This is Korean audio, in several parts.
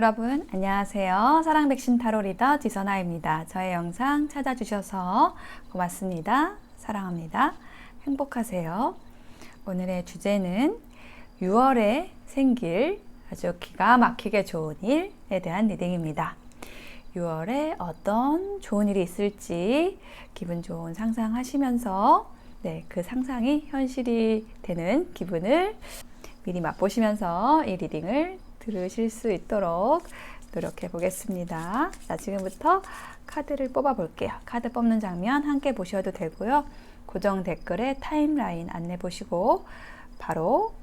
여러분 안녕하세요. 사랑백신 타로 리더 지선아입니다. 저의 영상 찾아주셔서 고맙습니다. 사랑합니다. 행복하세요. 오늘의 주제는 6월에 생길 아주 기가 막히게 좋은 일에 대한 리딩입니다. 6월에 어떤 좋은 일이 있을지 기분 좋은 상상하시면서 그 상상이 현실이 되는 기분을 미리 맛보시면서 이 리딩을 들으실 수 있도록 노력해 보겠습니다. 자, 지금부터 카드를 뽑아 볼게요. 카드 뽑는 장면 함께 보셔도 되고요. 고정 댓글에 타임라인 안내 보시고 바로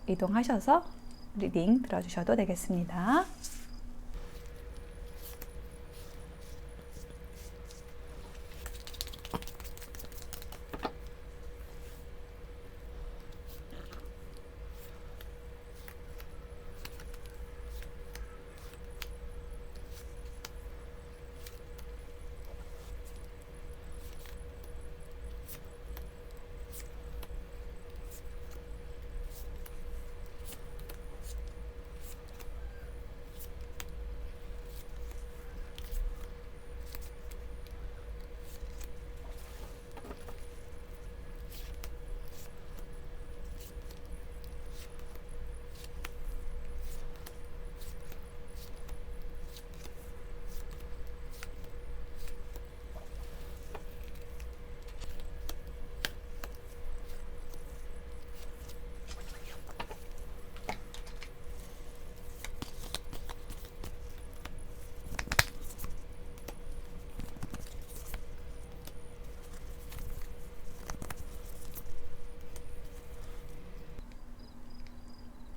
이동하셔서 리딩 들어주셔도 되겠습니다.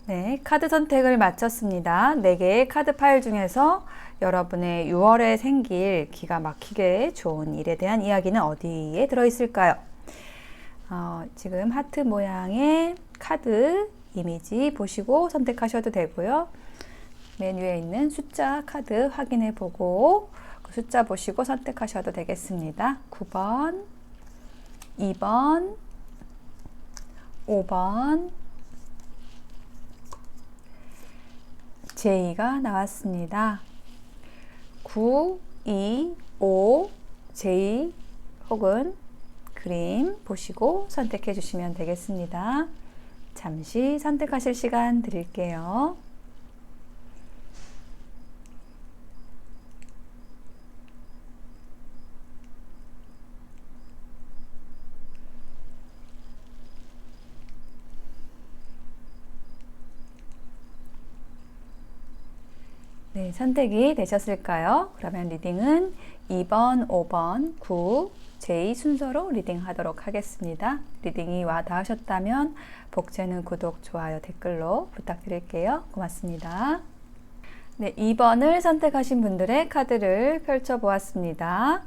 네, 카드 선택을 마쳤습니다. 4개의 카드 파일 중에서 여러분의 6월에 생길 기가 막히게 좋은 일에 대한 이야기는 어디에 들어있을까요? 지금 하트 모양의 카드 이미지 보시고 선택하셔도 되고요. 맨 위에 있는 숫자 카드 확인해 보고 그 숫자 보시고 선택하셔도 되겠습니다. 9번, 2번, 5번, J가 나왔습니다. 9, 2, 5, J 혹은 그림 보시고 선택해 주시면 되겠습니다. 잠시 선택하실 시간 드릴게요. 네, 선택이 되셨을까요? 그러면 리딩은 2번, 5번, 9, J 순서로 리딩하도록 하겠습니다. 리딩이 와 닿으셨다면 복제는 구독, 좋아요, 댓글로 부탁드릴게요. 고맙습니다. 네, 2번을 선택하신 분들의 카드를 펼쳐보았습니다.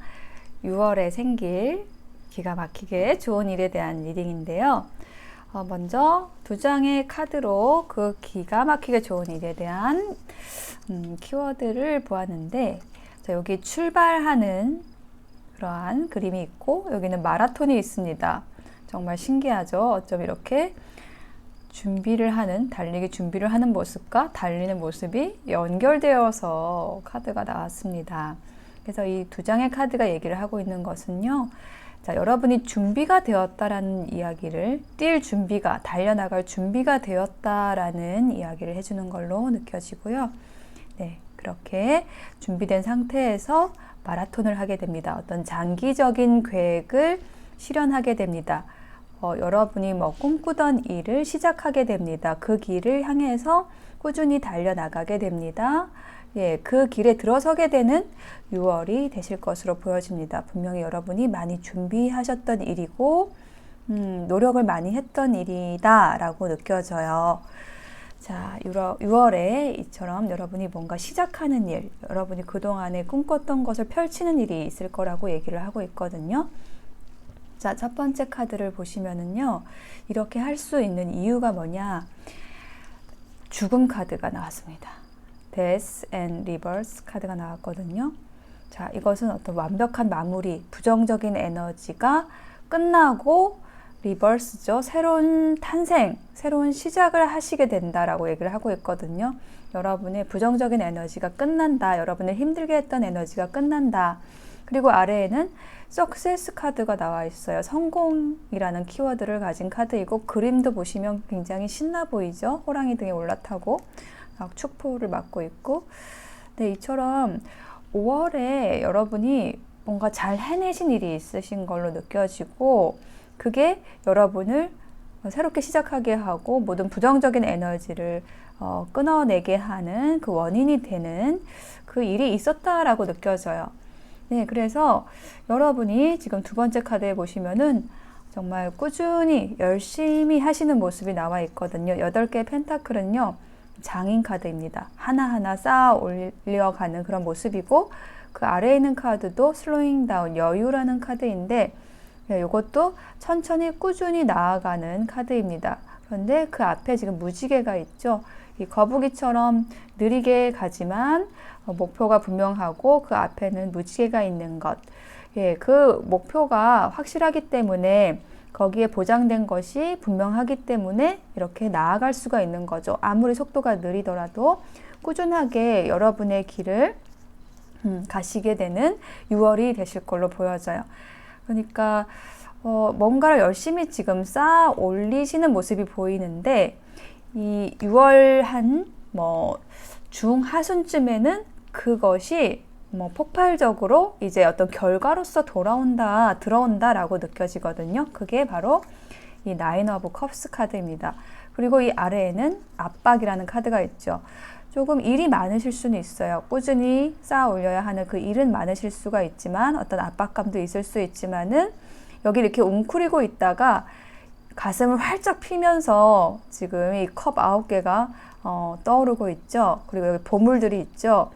6월에 생길 기가 막히게 좋은 일에 대한 리딩인데요. 먼저 2장의 카드로 그 기가 막히게 좋은 일에 대한 키워드를 보았는데, 자, 여기 출발하는 그러한 그림이 있고 여기는 마라톤이 있습니다. 정말 신기하죠? 어쩜 이렇게 달리기 준비를 하는 모습과 달리는 모습이 연결되어서 카드가 나왔습니다. 그래서 이 2장의 카드가 얘기를 하고 있는 것은요, 자, 여러분이 준비가 되었다라는 이야기를, 뛸 준비가, 달려나갈 준비가 되었다라는 이야기를 해주는 걸로 느껴지고요. 네, 그렇게 준비된 상태에서 마라톤을 하게 됩니다. 어떤 장기적인 계획을 실현하게 됩니다. 여러분이 꿈꾸던 일을 시작하게 됩니다. 그 길을 향해서 꾸준히 달려나가게 됩니다. 예, 그 길에 들어서게 되는 6월이 되실 것으로 보여집니다. 분명히 여러분이 많이 준비하셨던 일이고 노력을 많이 했던 일이다 라고 느껴져요. 자, 6월에 이처럼 여러분이 뭔가 시작하는 일, 여러분이 그동안에 꿈꿨던 것을 펼치는 일이 있을 거라고 얘기를 하고 있거든요. 자, 첫 번째 카드를 보시면은요, 이렇게 할 수 있는 이유가 뭐냐? 죽음 카드가 나왔습니다. Death and Reverse 카드가 나왔거든요. 자, 이것은 어떤 완벽한 마무리, 부정적인 에너지가 끝나고 리버스죠. 새로운 탄생, 새로운 시작을 하시게 된다라고 얘기를 하고 있거든요. 여러분의 부정적인 에너지가 끝난다. 여러분을 힘들게 했던 에너지가 끝난다. 그리고 아래에는 석세스 카드가 나와 있어요. 성공이라는 키워드를 가진 카드이고, 그림도 보시면 굉장히 신나 보이죠. 호랑이 등에 올라타고 축포를 맡고 있고. 네, 이처럼 5월에 여러분이 뭔가 잘 해내신 일이 있으신 걸로 느껴지고, 그게 여러분을 새롭게 시작하게 하고 모든 부정적인 에너지를 끊어내게 하는 그 원인이 되는 그 일이 있었다라고 느껴져요. 네, 그래서 여러분이 지금 두 번째 카드에 보시면은 정말 꾸준히 열심히 하시는 모습이 나와 있거든요. 8개의 펜타클은요, 장인 카드입니다. 하나하나 쌓아 올려가는 그런 모습이고, 그 아래에 있는 카드도 슬로잉 다운, 여유라는 카드인데, 이것도 천천히 꾸준히 나아가는 카드입니다. 그런데 그 앞에 지금 무지개가 있죠. 이 거북이처럼 느리게 가지만 목표가 분명하고 그 앞에는 무지개가 있는 것. 예, 그 목표가 확실하기 때문에, 거기에 보장된 것이 분명하기 때문에 이렇게 나아갈 수가 있는 거죠. 아무리 속도가 느리더라도 꾸준하게 여러분의 길을 가시게 되는 6월이 되실 걸로 보여져요. 그러니까 뭔가를 열심히 지금 쌓아 올리시는 모습이 보이는데, 이 6월 한 중하순쯤에는 그것이 폭발적으로 이제 어떤 결과로서 들어온다라고 느껴지거든요. 그게 바로 이 나인 오브 컵스 카드입니다. 그리고 이 아래에는 압박이라는 카드가 있죠. 조금 일이 많으실 수는 있어요. 꾸준히 쌓아 올려야 하는 그 일은 많으실 수가 있지만, 어떤 압박감도 있을 수 있지만은, 여기 이렇게 웅크리고 있다가 가슴을 활짝 피면서 지금 이 컵 9개가 떠오르고 있죠. 그리고 여기 보물들이 있죠.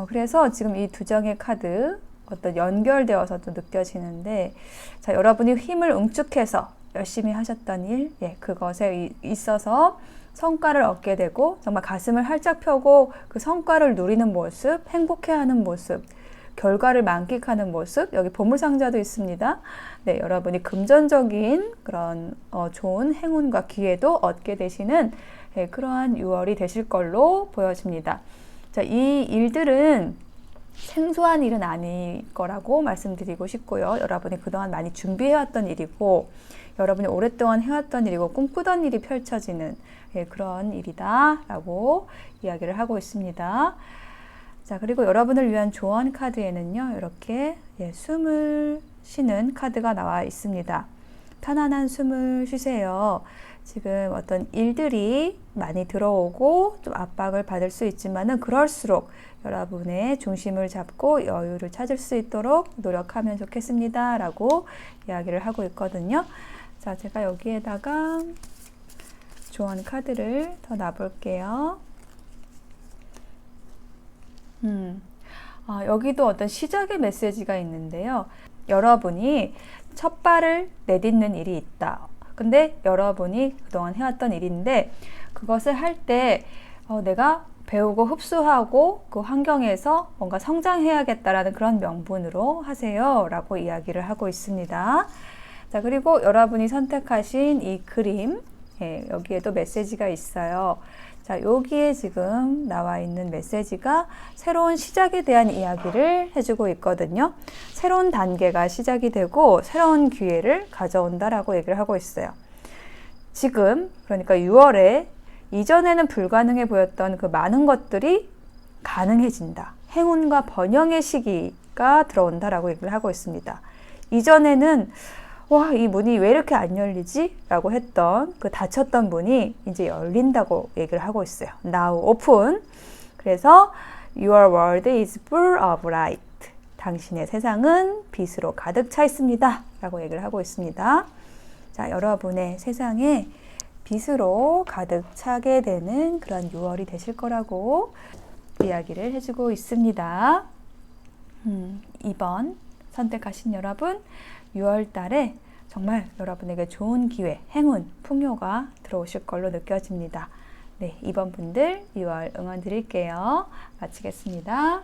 그래서 지금 이 두 장의 카드 어떤 연결되어서도 느껴지는데, 자, 여러분이 힘을 응축해서 열심히 하셨던 일, 예, 그것에 있어서 성과를 얻게 되고, 정말 가슴을 활짝 펴고 그 성과를 누리는 모습, 행복해하는 모습, 결과를 만끽하는 모습, 여기 보물상자도 있습니다. 네, 여러분이 금전적인 그런 좋은 행운과 기회도 얻게 되시는, 예, 그러한 6월이 되실 걸로 보여집니다. 자, 이 일들은 생소한 일은 아닐 거라고 말씀드리고 싶고요. 여러분이 그동안 많이 준비해왔던 일이고, 여러분이 오랫동안 해왔던 일이고, 꿈꾸던 일이 펼쳐지는, 예, 그런 일이다 라고 이야기를 하고 있습니다. 자, 그리고 여러분을 위한 조언 카드에는요, 이렇게, 예, 숨을 쉬는 카드가 나와 있습니다. 편안한 숨을 쉬세요. 지금 어떤 일들이 많이 들어오고 좀 압박을 받을 수 있지만은, 그럴수록 여러분의 중심을 잡고 여유를 찾을 수 있도록 노력하면 좋겠습니다 라고 이야기를 하고 있거든요. 자, 제가 여기에다가 조언 카드를 더 놔볼게요. 여기도 어떤 시작의 메시지가 있는데요. 여러분이 첫 발을 내딛는 일이 있다. 근데 여러분이 그동안 해왔던 일인데, 그것을 할 때 내가 배우고 흡수하고 그 환경에서 뭔가 성장해야겠다라는 그런 명분으로 하세요 라고 이야기를 하고 있습니다. 자, 그리고 여러분이 선택하신 이 그림, 예, 여기에도 메시지가 있어요. 자, 여기에 지금 나와 있는 메시지가 새로운 시작에 대한 이야기를 해주고 있거든요. 새로운 단계가 시작이 되고 새로운 기회를 가져온다라고 얘기를 하고 있어요. 지금, 그러니까 6월에 이전에는 불가능해 보였던 그 많은 것들이 가능해진다. 행운과 번영의 시기가 들어온다라고 얘기를 하고 있습니다. 이전에는 와, 이 문이 왜 이렇게 안 열리지? 라고 했던 그 닫혔던 문이 이제 열린다고 얘기를 하고 있어요. Now open. 그래서 Your world is full of light. 당신의 세상은 빛으로 가득 차 있습니다. 라고 얘기를 하고 있습니다. 자, 여러분의 세상에 빛으로 가득 차게 되는 그런 6월이 되실 거라고 이야기를 해주고 있습니다. 2번 선택하신 여러분, 6월 달에 정말 여러분에게 좋은 기회, 행운, 풍요가 들어오실 걸로 느껴집니다. 네, 2번 분들 2월 응원 드릴게요. 마치겠습니다.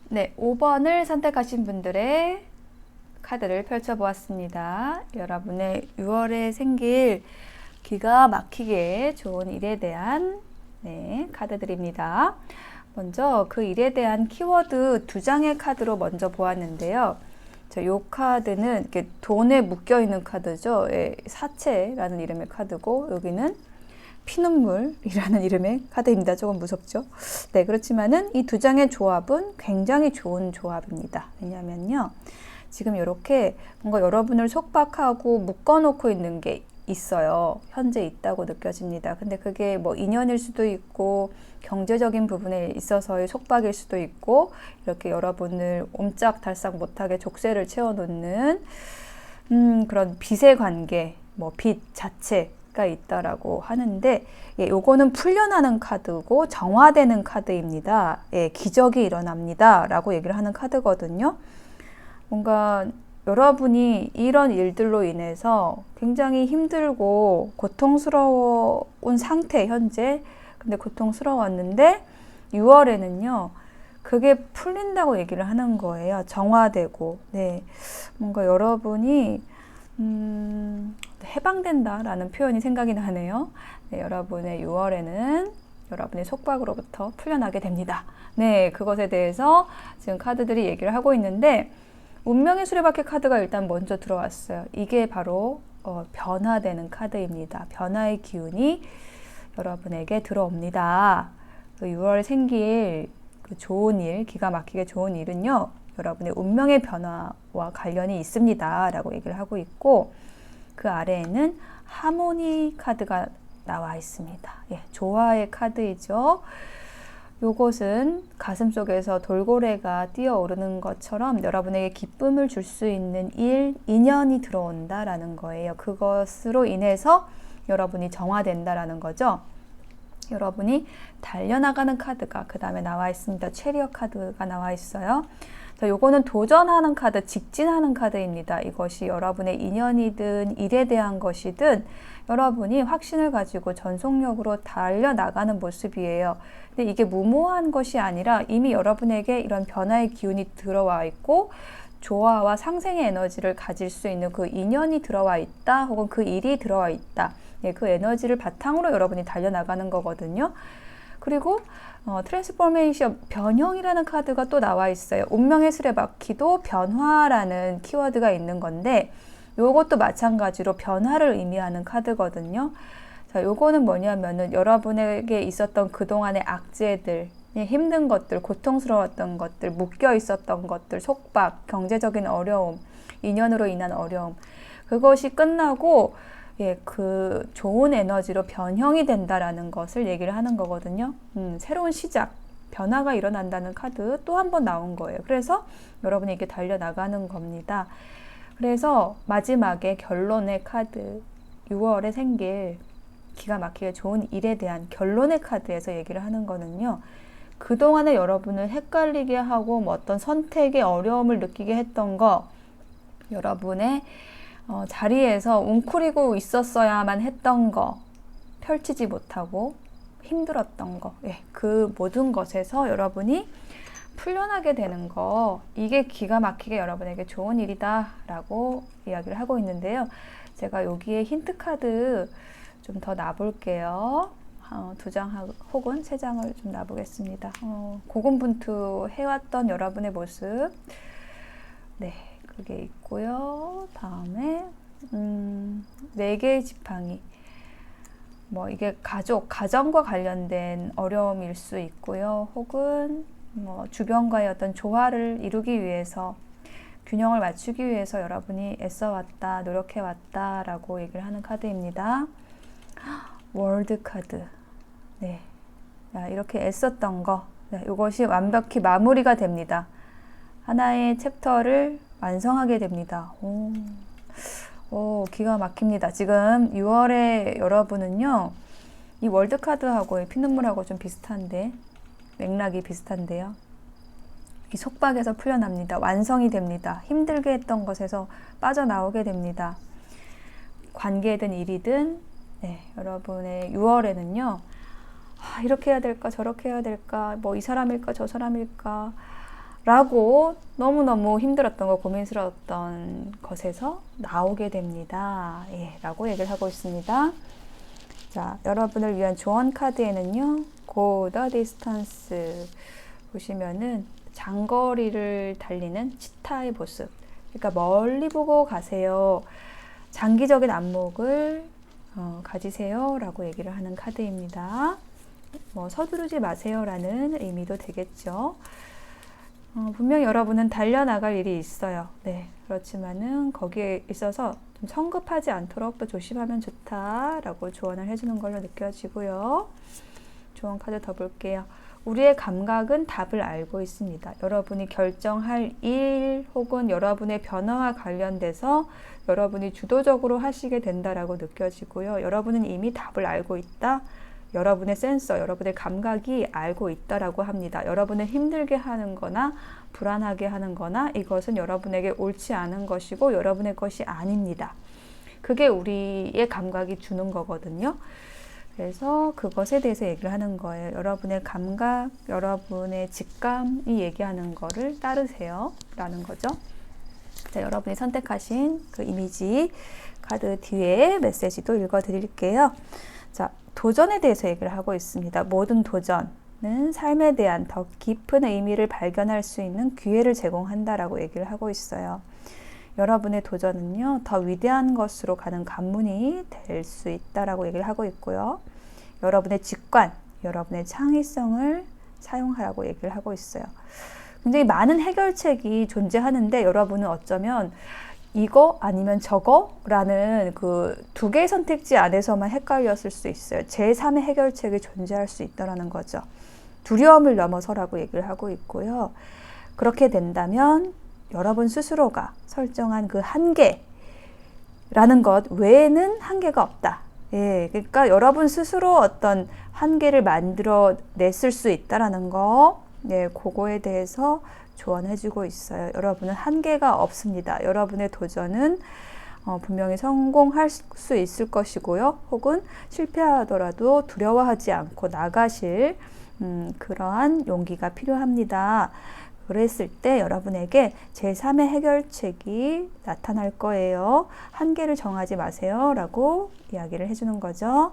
네, 5번을 선택하신 분들의 카드를 펼쳐보았습니다. 여러분의 6월에 생길 기가 막히게 좋은 일에 대한 카드들입니다. 먼저 그 일에 대한 키워드 2장의 카드로 먼저 보았는데요. 이 카드는 이렇게 돈에 묶여있는 카드죠. 사채라는 이름의 카드고, 여기는 피눈물이라는 이름의 카드입니다. 조금 무섭죠? 네, 그렇지만은 이 2장의 조합은 굉장히 좋은 조합입니다. 왜냐면요, 지금 이렇게 뭔가 여러분을 속박하고 묶어놓고 있는 게 있어요. 현재 있다고 느껴집니다. 근데 그게 뭐 인연일 수도 있고 경제적인 부분에 있어서의 속박일 수도 있고, 이렇게 여러분을 옴짝달싹 못하게 족쇄를 채워놓는 그런 빚의 관계, 뭐 빚 자체가 있다라고 하는데, 요거는 풀려나는 카드고 정화되는 카드입니다. 기적이 일어납니다 라고 얘기를 하는 카드거든요. 뭔가 여러분이 이런 일들로 인해서 굉장히 힘들고 고통스러운 상태, 현재. 근데 고통스러웠는데 6월에는요, 그게 풀린다고 얘기를 하는 거예요. 정화되고. 네. 뭔가 여러분이 해방된다라는 표현이 생각이 나네요. 네, 여러분의 6월에는 여러분의 속박으로부터 풀려나게 됩니다. 네, 그것에 대해서 지금 카드들이 얘기를 하고 있는데, 운명의 수레바퀴 카드가 일단 먼저 들어왔어요. 이게 바로 변화되는 카드입니다. 변화의 기운이 여러분에게 들어옵니다. 6월 생길 그 좋은 일, 기가 막히게 좋은 일은요, 여러분의 운명의 변화와 관련이 있습니다 라고 얘기를 하고 있고, 그 아래에는 하모니 카드가 나와 있습니다. 조화의 카드이죠. 요것은 가슴속에서 돌고래가 뛰어오르는 것처럼 여러분에게 기쁨을 줄 수 있는 일, 인연이 들어온다라는 거예요. 그것으로 인해서 여러분이 정화된다라는 거죠. 여러분이 달려나가는 카드가 그 다음에 나와 있습니다. 체리엇 카드가 나와 있어요. 자, 요거는 도전하는 카드, 직진하는 카드입니다. 이것이 여러분의 인연이든 일에 대한 것이든 여러분이 확신을 가지고 전속력으로 달려나가는 모습이에요. 근데 이게 무모한 것이 아니라 이미 여러분에게 이런 변화의 기운이 들어와 있고, 조화와 상생의 에너지를 가질 수 있는 그 인연이 들어와 있다, 혹은 그 일이 들어와 있다. 그 에너지를 바탕으로 여러분이 달려나가는 거거든요. 그리고 트랜스포메이션, 변형이라는 카드가 또 나와 있어요. 운명의 수레바퀴도 변화라는 키워드가 있는 건데, 요것도 마찬가지로 변화를 의미하는 카드거든요. 자, 요거는 뭐냐면은 여러분에게 있었던 그동안의 악재들, 힘든 것들, 고통스러웠던 것들, 묶여 있었던 것들, 속박, 경제적인 어려움, 인연으로 인한 어려움, 그것이 끝나고 그 좋은 에너지로 변형이 된다라는 것을 얘기를 하는 거거든요. 새로운 시작, 변화가 일어난다는 카드 또 한 번 나온 거예요. 그래서 여러분이 이렇게 달려나가는 겁니다. 그래서 마지막에 결론의 카드, 6월에 생길 기가 막히게 좋은 일에 대한 결론의 카드에서 얘기를 하는 거는요, 그동안에 여러분을 헷갈리게 하고 뭐 어떤 선택에 어려움을 느끼게 했던 거, 여러분의 자리에서 웅크리고 있었어야만 했던 거, 펼치지 못하고 힘들었던 거, 그 모든 것에서 여러분이 풀려나게 되는 거, 이게 기가 막히게 여러분에게 좋은 일이다 라고 이야기를 하고 있는데요. 제가 여기에 힌트 카드 좀 더 놔볼게요. 2장 혹은 3장을 좀 놔보겠습니다. 고군분투 해왔던 여러분의 모습, 네, 그게 있고요. 다음에 4개의 지팡이, 뭐 이게 가정과 관련된 어려움일 수 있고요. 혹은 뭐 주변과의 어떤 조화를 이루기 위해서, 균형을 맞추기 위해서 여러분이 애써왔다, 노력해왔다 라고 얘기를 하는 카드입니다. 월드 카드. 네. 이렇게 애썼던 거, 이것이 완벽히 마무리가 됩니다. 하나의 챕터를 완성하게 됩니다. 기가 막힙니다. 지금 6월에 여러분은요, 이 월드 카드하고 피눈물하고 좀 비슷한데, 맥락이 비슷한데요. 이 속박에서 풀려납니다. 완성이 됩니다. 힘들게 했던 것에서 빠져나오게 됩니다. 관계든 일이든, 여러분의 6월에는요, 이렇게 해야 될까, 저렇게 해야 될까, 뭐 이 사람일까, 저 사람일까, 라고 너무너무 힘들었던 거, 고민스러웠던 것에서 나오게 됩니다. 예, 라고 얘기를 하고 있습니다. 자, 여러분을 위한 조언 카드에는요, Go the distance 보시면은 장거리를 달리는 치타의 모습. 그러니까 멀리 보고 가세요. 장기적인 안목을 가지세요. 라고 얘기를 하는 카드입니다. 뭐 서두르지 마세요. 라는 의미도 되겠죠. 분명히 여러분은 달려나갈 일이 있어요. 네, 그렇지만은 거기에 있어서 좀 성급하지 않도록 또 조심하면 좋다라고 조언을 해주는 걸로 느껴지고요. 조언 카드 더 볼게요. 우리의 감각은 답을 알고 있습니다. 여러분이 결정할 일 혹은 여러분의 변화와 관련돼서 여러분이 주도적으로 하시게 된다라고 느껴지고요. 여러분은 이미 답을 알고 있다. 여러분의 센서, 여러분의 감각이 알고 있다라고 합니다. 여러분을 힘들게 하는 거나 불안하게 하는 거나 이것은 여러분에게 옳지 않은 것이고 여러분의 것이 아닙니다. 그게 우리의 감각이 주는 거거든요. 그래서 그것에 대해서 얘기를 하는 거예요. 여러분의 감각, 여러분의 직감이 얘기하는 거를 따르세요. 라는 거죠. 자, 여러분이 선택하신 그 이미지 카드 뒤에 메시지도 읽어 드릴게요. 자, 도전에 대해서 얘기를 하고 있습니다. 모든 도전은 삶에 대한 더 깊은 의미를 발견할 수 있는 기회를 제공한다라고 얘기를 하고 있어요. 여러분의 도전은요, 더 위대한 것으로 가는 관문이 될 수 있다라고 얘기를 하고 있고요. 여러분의 직관, 여러분의 창의성을 사용하라고 얘기를 하고 있어요. 굉장히 많은 해결책이 존재하는데 여러분은 어쩌면 이거 아니면 저거라는 그 두 개의 선택지 안에서만 헷갈렸을 수 있어요. 제3의 해결책이 존재할 수 있다는 거죠. 두려움을 넘어서라고 얘기를 하고 있고요. 그렇게 된다면 여러분 스스로가 설정한 그 한계라는 것 외에는 한계가 없다. 예, 그러니까 여러분 스스로 어떤 한계를 만들어 냈을 수 있다라는 거, 예, 그거에 대해서 조언해주고 있어요. 여러분은 한계가 없습니다. 여러분의 도전은 분명히 성공할 수 있을 것이고요. 혹은 실패하더라도 두려워하지 않고 나가실 그러한 용기가 필요합니다. 그랬을 때 여러분에게 제3의 해결책이 나타날 거예요. 한계를 정하지 마세요. 라고 이야기를 해주는 거죠.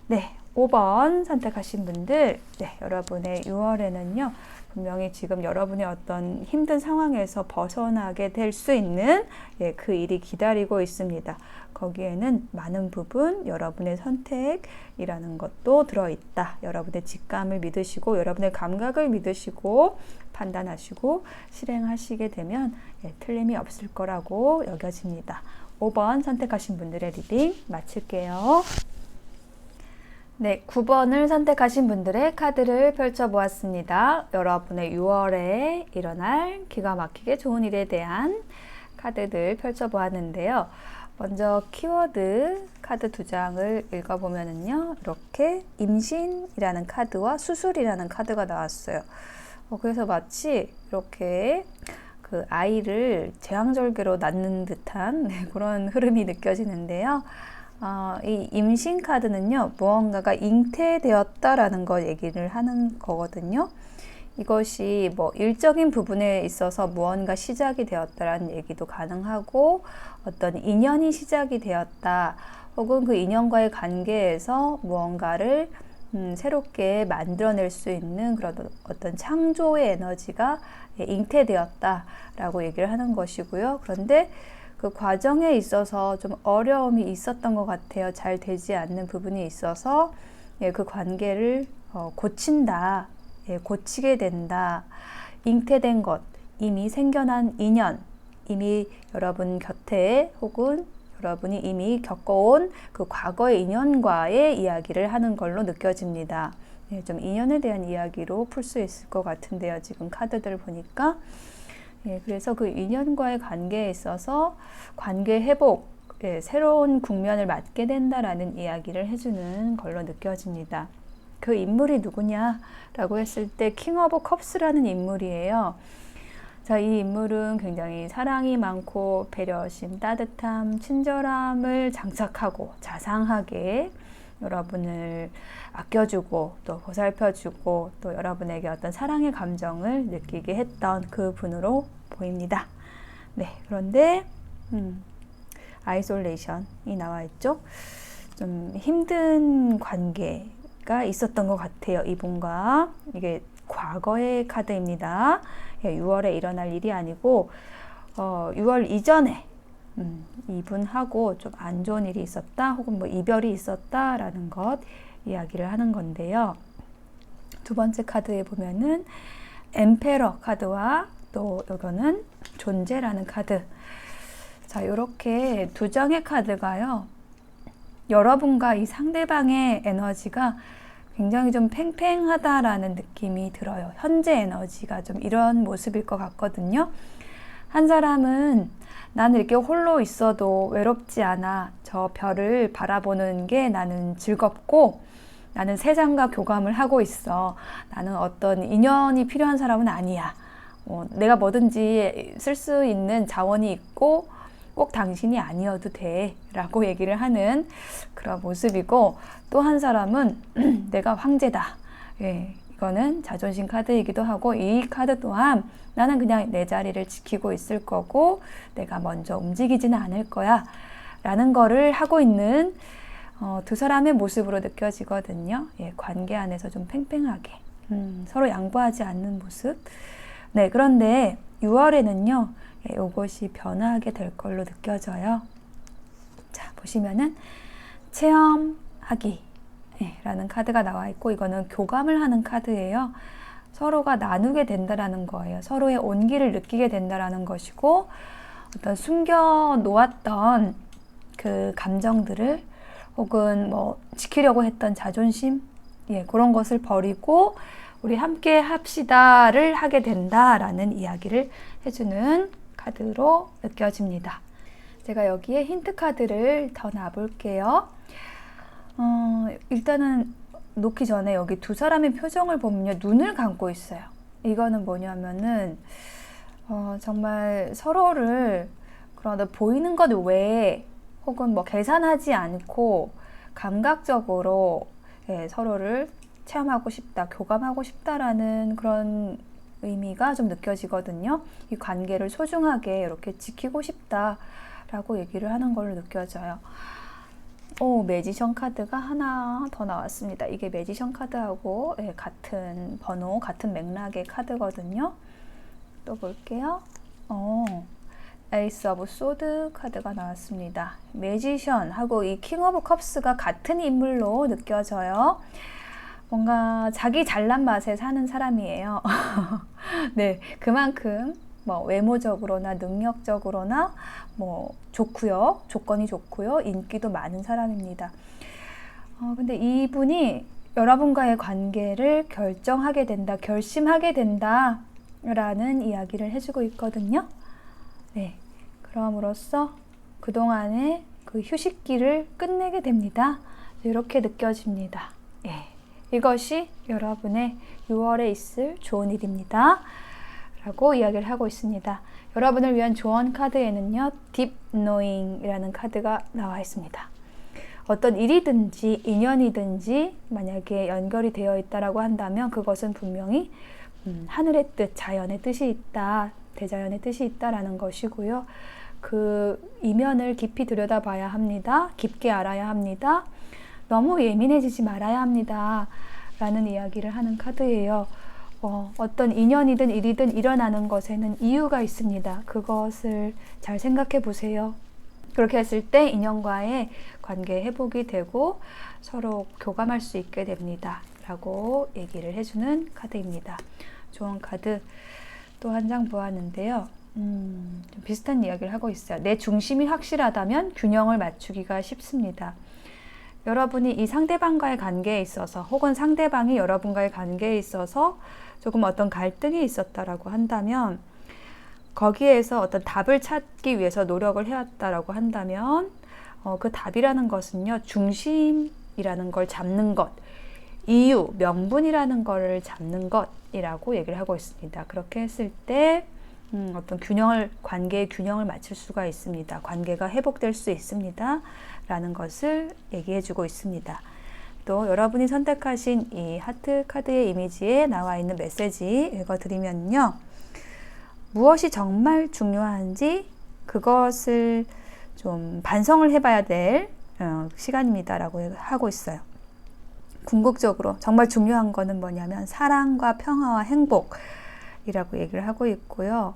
네, 5번 선택하신 분들, 네, 여러분의 6월에는요. 분명히 지금 여러분의 어떤 힘든 상황에서 벗어나게 될 수 있는 그 일이 기다리고 있습니다. 거기에는 많은 부분 여러분의 선택이라는 것도 들어있다. 여러분의 직감을 믿으시고 여러분의 감각을 믿으시고 판단하시고 실행하시게 되면 틀림이 없을 거라고 여겨집니다. 5번 선택하신 분들의 리딩 마칠게요. 네, 9번을 선택하신 분들의 카드를 펼쳐보았습니다. 여러분의 6월에 일어날 기가 막히게 좋은 일에 대한 카드들 펼쳐보았는데요. 먼저 키워드 카드 2장을 읽어보면은요, 이렇게 임신이라는 카드와 수술이라는 카드가 나왔어요. 그래서 마치 이렇게 그 아이를 제왕절개로 낳는 듯한 그런 흐름이 느껴지는데요. 이 임신 카드는요, 무언가가 잉태되었다라는 걸 얘기를 하는 거거든요. 이것이 뭐 일적인 부분에 있어서 무언가 시작이 되었다라는 얘기도 가능하고, 어떤 인연이 시작이 되었다, 혹은 그 인연과의 관계에서 무언가를 새롭게 만들어낼 수 있는 그런 어떤 창조의 에너지가 잉태되었다라고 얘기를 하는 것이고요. 그런데 그 과정에 있어서 좀 어려움이 있었던 것 같아요. 잘 되지 않는 부분이 있어서 그 관계를 고친다, 고치게 된다. 잉태된 것, 이미 생겨난 인연, 이미 여러분 곁에 혹은 여러분이 이미 겪어온 그 과거의 인연과의 이야기를 하는 걸로 느껴집니다. 좀 인연에 대한 이야기로 풀 수 있을 것 같은데요. 지금 카드들 보니까. 그래서 그 인연과의 관계에 있어서 관계 회복, 새로운 국면을 맞게 된다라는 이야기를 해주는 걸로 느껴집니다. 그 인물이 누구냐라고 했을 때 킹 오브 컵스라는 인물이에요. 자, 이 인물은 굉장히 사랑이 많고 배려심, 따뜻함, 친절함을 장착하고 자상하게 여러분을 아껴주고 또 보살펴주고 또 여러분에게 어떤 사랑의 감정을 느끼게 했던 그 분으로 보입니다. 네, 그런데 아이솔레이션이 나와 있죠. 좀 힘든 관계가 있었던 것 같아요. 이분과. 이게 과거의 카드입니다. 6월에 일어날 일이 아니고 6월 이전에 이분하고 좀 안 좋은 일이 있었다 혹은 뭐 이별이 있었다라는 것 이야기를 하는 건데요. 두 번째 카드에 보면은 엠페러 카드와 또 이거는 존재라는 카드. 자, 이렇게 두 장의 카드가요. 여러분과 이 상대방의 에너지가 굉장히 좀 팽팽하다라는 느낌이 들어요. 현재 에너지가 좀 이런 모습일 것 같거든요. 한 사람은 나는 이렇게 홀로 있어도 외롭지 않아. 저 별을 바라보는 게 나는 즐겁고 나는 세상과 교감을 하고 있어. 나는 어떤 인연이 필요한 사람은 아니야. 내가 뭐든지 쓸 수 있는 자원이 있고 꼭 당신이 아니어도 돼 라고 얘기를 하는 그런 모습이고, 또 한 사람은 내가 황제다. 예, 이거는 자존심 카드이기도 하고, 이 카드 또한 나는 그냥 내 자리를 지키고 있을 거고 내가 먼저 움직이지는 않을 거야 라는 거를 하고 있는 두 사람의 모습으로 느껴지거든요. 예, 관계 안에서 좀 팽팽하게 서로 양보하지 않는 모습. 네, 그런데 6월에는요 이것이 변화하게 될 걸로 느껴져요. 자, 보시면은 체험하기 라는 카드가 나와 있고, 이거는 교감을 하는 카드예요. 서로가 나누게 된다라는 거예요. 서로의 온기를 느끼게 된다라는 것이고, 어떤 숨겨 놓았던 그 감정들을 혹은 뭐 지키려고 했던 자존심, 그런 것을 버리고 우리 함께 합시다를 하게 된다라는 이야기를 해주는 카드로 느껴집니다. 제가 여기에 힌트 카드를 더 놔볼게요. 일단은 놓기 전에 여기 두 사람의 표정을 보면요, 눈을 감고 있어요. 이거는 뭐냐면은 정말 서로를 그러다 보이는 것 외에 혹은 뭐 계산하지 않고 감각적으로 서로를 체험하고 싶다, 교감하고 싶다라는 그런 의미가 좀 느껴지거든요. 이 관계를 소중하게 이렇게 지키고 싶다라고 얘기를 하는 걸로 느껴져요. 매지션 카드가 하나 더 나왔습니다. 이게 매지션 카드하고 같은 번호, 같은 맥락의 카드거든요. 또 볼게요. 에이스 오브 소드 카드가 나왔습니다. 매지션하고 이 킹 오브 컵스가 같은 인물로 느껴져요. 뭔가 자기 잘난 맛에 사는 사람이에요. 네, 그만큼 뭐 외모적으로나 능력적으로나 뭐 좋고요, 조건이 좋고요, 인기도 많은 사람입니다. 근데 이분이 여러분과의 관계를 결정하게 된다, 결심하게 된다 라는 이야기를 해주고 있거든요. 네, 그럼으로써 그동안의 그 휴식기를 끝내게 됩니다. 이렇게 느껴집니다. 이것이 여러분의 6월에 있을 좋은 일입니다 라고 이야기를 하고 있습니다. 여러분을 위한 조언 카드에는요, Deep Knowing 이라는 카드가 나와 있습니다. 어떤 일이든지 인연이든지 만약에 연결이 되어 있다라고 한다면 그것은 분명히 하늘의 뜻, 자연의 뜻이 있다, 대자연의 뜻이 있다라는 것이고요. 그 이면을 깊이 들여다봐야 합니다. 깊게 알아야 합니다. 너무 예민해지지 말아야 합니다 라는 이야기를 하는 카드예요. 어떤 인연이든 일이든 일어나는 것에는 이유가 있습니다. 그것을 잘 생각해 보세요. 그렇게 했을 때 인연과의 관계 회복이 되고 서로 교감할 수 있게 됩니다 라고 얘기를 해주는 카드입니다. 조언 카드 또 한 장 보았는데요. 좀 비슷한 이야기를 하고 있어요. 내 중심이 확실하다면 균형을 맞추기가 쉽습니다. 여러분이 이 상대방과의 관계에 있어서 혹은 상대방이 여러분과의 관계에 있어서 조금 어떤 갈등이 있었다라고 한다면, 거기에서 어떤 답을 찾기 위해서 노력을 해왔다라고 한다면 그 답이라는 것은요, 중심이라는 걸 잡는 것, 이유, 명분이라는 걸 잡는 것이라고 얘기를 하고 있습니다. 그렇게 했을 때 어떤 관계의 균형을 맞출 수가 있습니다. 관계가 회복될 수 있습니다 라는 것을 얘기해 주고 있습니다. 또 여러분이 선택하신 이 하트 카드의 이미지에 나와 있는 메시지 읽어드리면요. 무엇이 정말 중요한지 그것을 좀 반성을 해봐야 될 시간입니다라고 하고 있어요. 궁극적으로 정말 중요한 거는 뭐냐면 사랑과 평화와 행복이라고 얘기를 하고 있고요.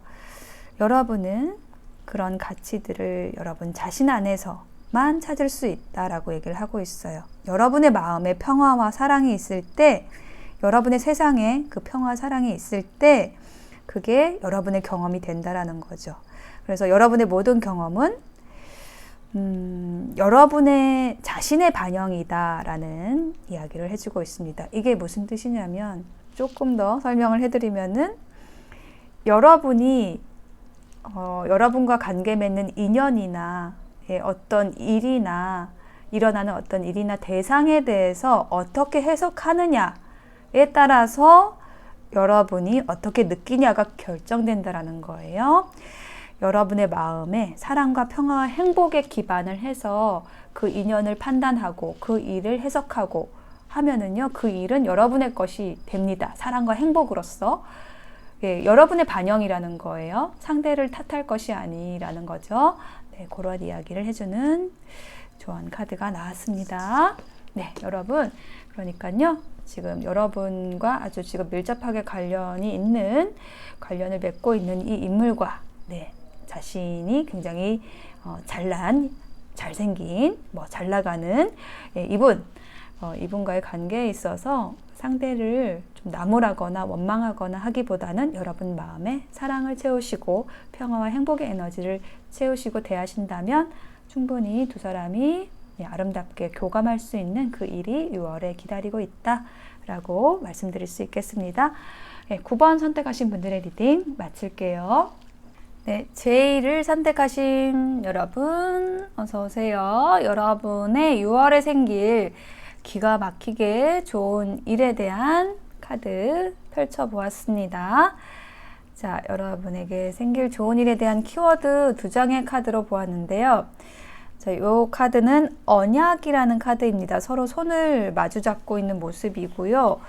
여러분은 그런 가치들을 여러분 자신 안에서만 찾을 수 있다라고 얘기를 하고 있어요. 여러분의 마음에 평화와 사랑이 있을 때, 여러분의 세상에 그 평화, 사랑이 있을 때 그게 여러분의 경험이 된다라는 거죠. 그래서 여러분의 모든 경험은 여러분의 자신의 반영이다라는 이야기를 해주고 있습니다. 이게 무슨 뜻이냐면 조금 더 설명을 해드리면은 여러분이 여러분과 관계 맺는 인연이나 어떤 일이나 일어나는 어떤 일이나 대상에 대해서 어떻게 해석하느냐에 따라서 여러분이 어떻게 느끼냐가 결정된다라는 거예요. 여러분의 마음에 사랑과 평화와 행복에 기반을 해서 그 인연을 판단하고 그 일을 해석하고 하면은요, 그 일은 여러분의 것이 됩니다. 사랑과 행복으로서. 예, 여러분의 반영이라는 거예요. 상대를 탓할 것이 아니라는 거죠. 네, 그런 이야기를 해주는 조언 카드가 나왔습니다. 네, 여러분, 그러니까요, 지금 여러분과 아주 지금 밀접하게 관련을 맺고 있는 이 인물과, 네, 자신이 굉장히 잘생긴, 잘 나가는 이분과의 관계에 있어서 상대를 좀 나무라거나 원망하거나 하기보다는 여러분 마음에 사랑을 채우시고 평화와 행복의 에너지를 채우시고 대하신다면 충분히 두 사람이 아름답게 교감할 수 있는 그 일이 6월에 기다리고 있다라고 말씀드릴 수 있겠습니다. 네, 9번 선택하신 분들의 리딩 마칠게요. 네, 제2를 선택하신 여러분 어서 오세요. 여러분의 6월에 생길 기가 막히게 좋은 일에 대한 카드 펼쳐보았습니다. 자, 여러분에게 생길 좋은 일에 대한 키워드 2장의 카드로 보았는데요. 자, 이 카드는 언약이라는 카드입니다. 서로 손을 마주 잡고 있는 모습이고요.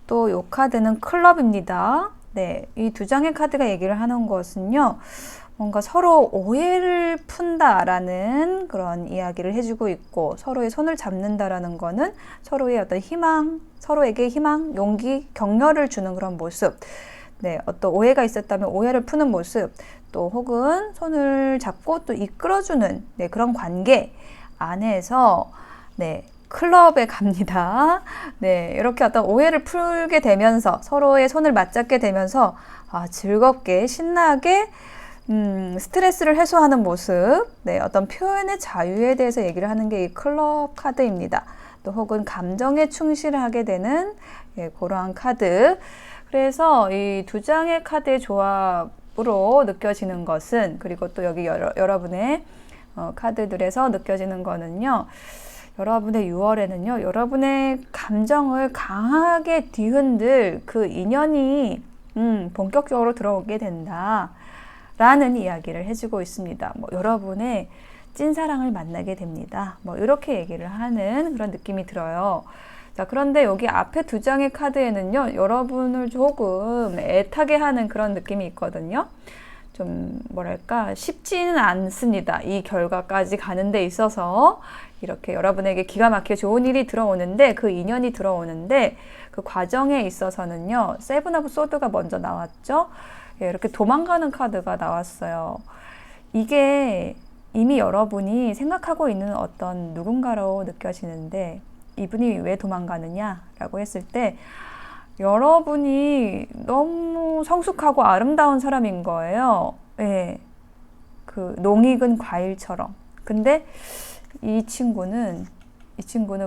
또 이 카드는 클럽입니다. 네, 이 2장의 카드가 얘기를 하는 것은요, 뭔가 서로 오해를 푼다라는 그런 이야기를 해주고 있고, 서로의 손을 잡는다라는 거는 서로의 어떤 희망, 서로에게 희망, 용기, 격려를 주는 그런 모습. 네, 어떤 오해가 있었다면 오해를 푸는 모습, 또 혹은 손을 잡고 또 이끌어주는 그런 관계 안에서 클럽에 갑니다. 네, 이렇게 어떤 오해를 풀게 되면서 서로의 손을 맞잡게 되면서 즐겁게 신나게 스트레스를 해소하는 모습, 어떤 표현의 자유에 대해서 얘기를 하는 게 이 클럽 카드입니다. 또 혹은 감정에 충실하게 되는 그러한 카드. 그래서 이 2장의 카드의 조합으로 느껴지는 것은, 그리고 또 여기 여러분의 카드들에서 느껴지는 거는요, 여러분의 6월에는요, 여러분의 감정을 강하게 뒤흔들 그 인연이 본격적으로 들어오게 된다 라는 이야기를 해주고 있습니다. 여러분의 찐사랑을 만나게 됩니다. 이렇게 얘기를 하는 그런 느낌이 들어요. 자, 그런데 여기 앞에 2장의 카드에는요, 여러분을 조금 애타게 하는 그런 느낌이 있거든요. 좀 뭐랄까 쉽지는 않습니다. 이 결과까지 가는 데 있어서 이렇게 여러분에게 기가 막히게 좋은 일이 들어오는데, 그 인연이 들어오는데 그 과정에 있어서는요, 세븐 오브 소드가 먼저 나왔죠. 이렇게 도망가는 카드가 나왔어요. 이게 이미 여러분이 생각하고 있는 어떤 누군가로 느껴지는데, 이분이 왜 도망가느냐라고 했을 때 여러분이 너무 성숙하고 아름다운 사람인 거예요. 예, 그 농익은 과일처럼. 근데 이 친구는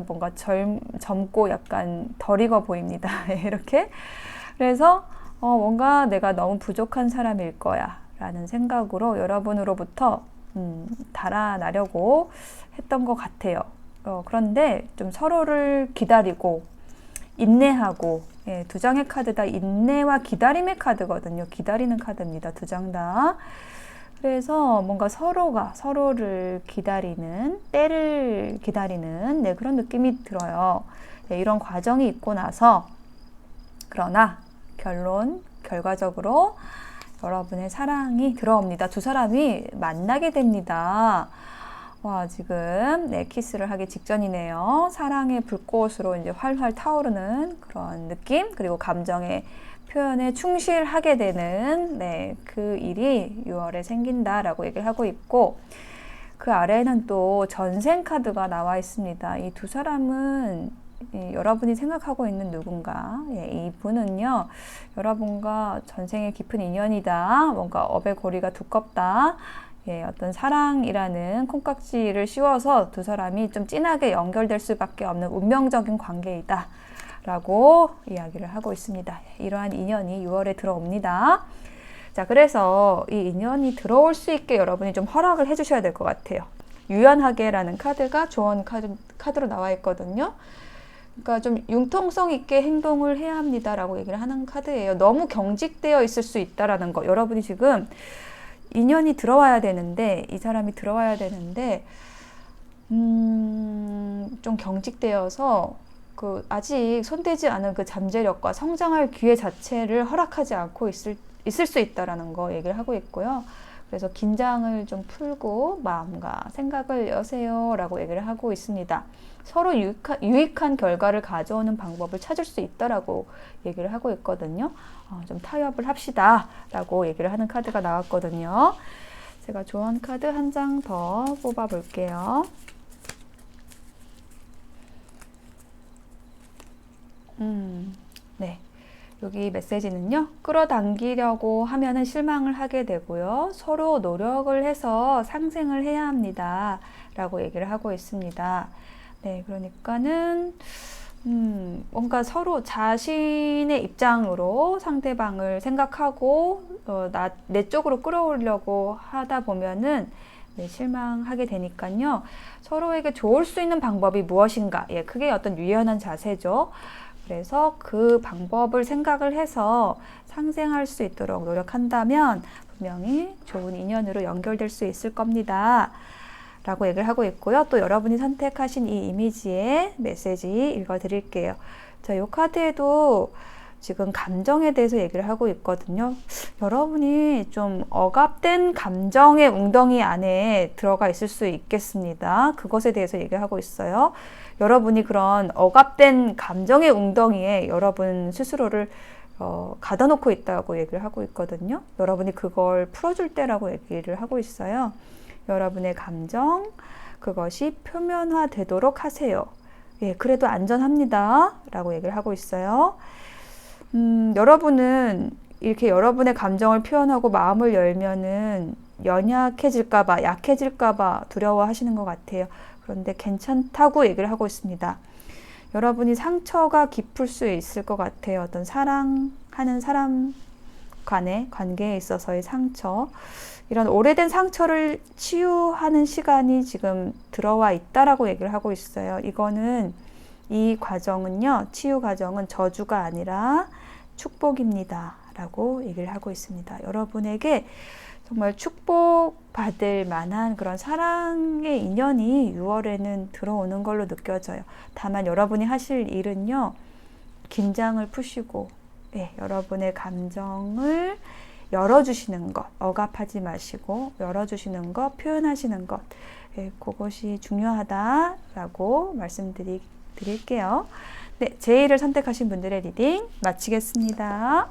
뭔가 젊고 약간 덜 익어 보입니다. 이렇게. 그래서 뭔가 내가 너무 부족한 사람일 거야 라는 생각으로 여러분으로부터 달아나려고 했던 것 같아요. 그런데 좀 서로를 기다리고 인내하고, 2장의 카드 다 인내와 기다림의 카드거든요. 기다리는 카드입니다. 2장 다. 그래서 뭔가 서로가 서로를 기다리는, 때를 기다리는 그런 느낌이 들어요. 네, 이런 과정이 있고 나서 그러나 결과적으로 여러분의 사랑이 들어옵니다. 두 사람이 만나게 됩니다. 와, 지금 네, 키스를 하기 직전이네요. 사랑의 불꽃으로 이제 활활 타오르는 그런 느낌, 그리고 감정의 표현에 충실하게 되는 네, 그 일이 6월에 생긴다라고 얘기를 하고 있고, 그 아래에는 또 전생 카드가 나와 있습니다. 이 두 사람은 여러분이 생각하고 있는 누군가, 이분은요, 여러분과 전생에 깊은 인연이다. 뭔가 업의 고리가 두껍다. 어떤 사랑이라는 콩깍지를 씌워서 두 사람이 좀 진하게 연결될 수밖에 없는 운명적인 관계이다 라고 이야기를 하고 있습니다. 이러한 인연이 6월에 들어옵니다. 자, 그래서 이 인연이 들어올 수 있게 여러분이 좀 허락을 해주셔야 될 것 같아요. 유연하게라는 카드가 조언 카드로 나와 있거든요. 그러니까 좀 융통성 있게 행동을 해야 합니다 라고 얘기를 하는 카드예요. 너무 경직되어 있을 수 있다라는 거. 여러분이 지금 인연이 들어와야 되는데, 이 사람이 들어와야 되는데 좀 경직되어서 아직 손대지 않은 그 잠재력과 성장할 기회 자체를 허락하지 않고 있을 수 있다라는 거 얘기를 하고 있고요. 그래서 긴장을 좀 풀고 마음과 생각을 여세요 라고 얘기를 하고 있습니다. 서로 유익한 결과를 가져오는 방법을 찾을 수 있다라고 얘기를 하고 있거든요. 좀 타협을 합시다 라고 얘기를 하는 카드가 나왔거든요. 제가 조언 카드 한 장 더 뽑아 볼게요. 네. 여기 메시지는요, 끌어당기려고 하면은 실망을 하게 되고요, 서로 노력을 해서 상생을 해야 합니다 라고 얘기를 하고 있습니다. 네, 그러니까는 뭔가 서로 자신의 입장으로 상대방을 생각하고 내 쪽으로 끌어오려고 하다 보면은 네, 실망하게 되니까요, 서로에게 좋을 수 있는 방법이 무엇인가, 그게 어떤 유연한 자세죠. 그래서 그 방법을 생각을 해서 상생할 수 있도록 노력한다면 분명히 좋은 인연으로 연결될 수 있을 겁니다 라고 얘기를 하고 있고요. 또 여러분이 선택하신 이 이미지의 메시지 읽어드릴게요. 자, 이 카드에도 지금 감정에 대해서 얘기를 하고 있거든요. 여러분이 좀 억압된 감정의 웅덩이 안에 들어가 있을 수 있겠습니다. 그것에 대해서 얘기를 하고 있어요. 여러분이 그런 억압된 감정의 웅덩이에 여러분 스스로를 가둬놓고 있다고 얘기를 하고 있거든요. 여러분이 그걸 풀어줄 때라고 얘기를 하고 있어요. 여러분의 감정, 그것이 표면화되도록 하세요. 그래도 안전합니다 라고 얘기를 하고 있어요. 여러분은 이렇게 여러분의 감정을 표현하고 마음을 열면은 연약해질까봐, 약해질까봐 두려워하시는 것 같아요. 그런데 괜찮다고 얘기를 하고 있습니다. 여러분이 상처가 깊을 수 있을 것 같아요. 어떤 사랑하는 사람 간의 관계에 있어서의 상처, 이런 오래된 상처를 치유하는 시간이 지금 들어와 있다라고 얘기를 하고 있어요. 이 과정은요, 치유 과정은 저주가 아니라 축복입니다 라고 얘기를 하고 있습니다. 여러분에게 정말 축복받을 만한 그런 사랑의 인연이 6월에는 들어오는 걸로 느껴져요. 다만 여러분이 하실 일은요, 긴장을 푸시고 여러분의 감정을 열어주시는 것, 억압하지 마시고 열어주시는 것, 표현하시는 것, 그것이 중요하다라고 말씀드릴게요. 네, 제1을 선택하신 분들의 리딩 마치겠습니다.